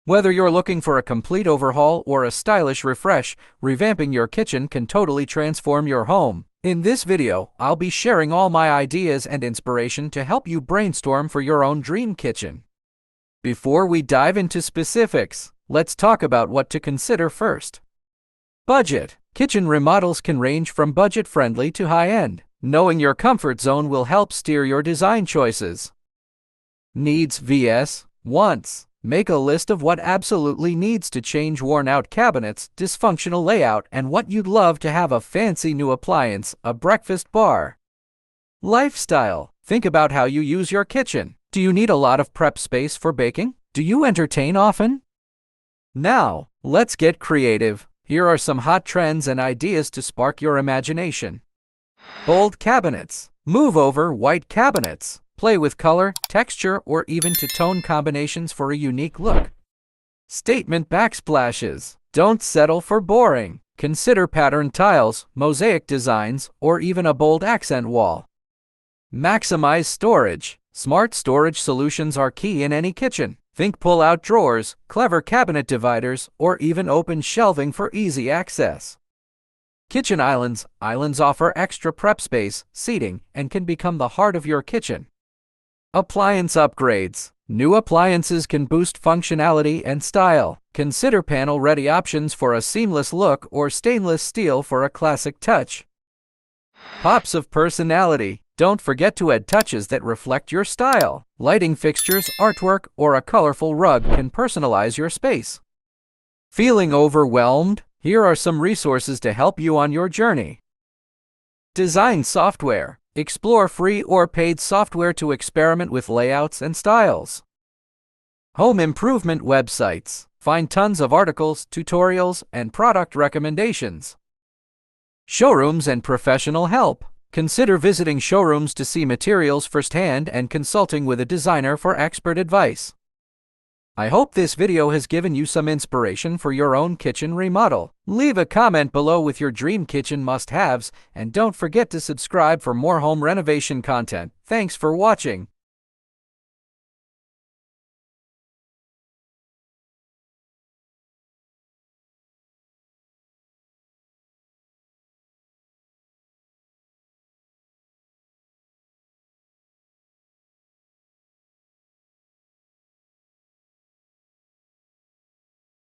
Whether you're looking for a complete overhaul or a stylish refresh, revamping your kitchen can totally transform your home. In this video, I'll be sharing all my ideas and inspiration to help you brainstorm for your own dream kitchen. Before we dive into specifics, let's talk about what to consider first. Budget. Kitchen remodels can range from budget-friendly to high-end. Knowing your comfort zone will help steer your design choices. Needs vs. wants. Make a list of what absolutely needs to change: worn-out cabinets, dysfunctional layout, and what you'd love to have: a fancy new appliance, a breakfast bar. Lifestyle. Think about how you use your kitchen. Do you need a lot of prep space for baking? Do you entertain often? Now, let's get creative. Here are some hot trends and ideas to spark your imagination. Bold cabinets. Move over white cabinets. Play with color, texture, or even two-tone combinations for a unique look. Statement backsplashes. Don't settle for boring. Consider patterned tiles, mosaic designs, or even a bold accent wall. Maximize storage. Smart storage solutions are key in any kitchen. Think pull-out drawers, clever cabinet dividers, or even open shelving for easy access. Kitchen islands. Islands offer extra prep space, seating, and can become the heart of your kitchen. Appliance upgrades. New appliances can boost functionality and style. Consider panel-ready options for a seamless look or stainless steel for a classic touch. Pops of personality. Don't forget to add touches that reflect your style. Lighting fixtures, artwork, or a colorful rug can personalize your space. Feeling overwhelmed? Here are some resources to help you on your journey. Design software. Explore free or paid software to experiment with layouts and styles. Home improvement websites. Find tons of articles, tutorials, and product recommendations. Showrooms and professional help. Consider visiting showrooms to see materials firsthand and consulting with a designer for expert advice. I hope this video has given you some inspiration for your own kitchen remodel. Leave a comment below with your dream kitchen must-haves, and don't forget to subscribe for more home renovation content. Thanks for watching.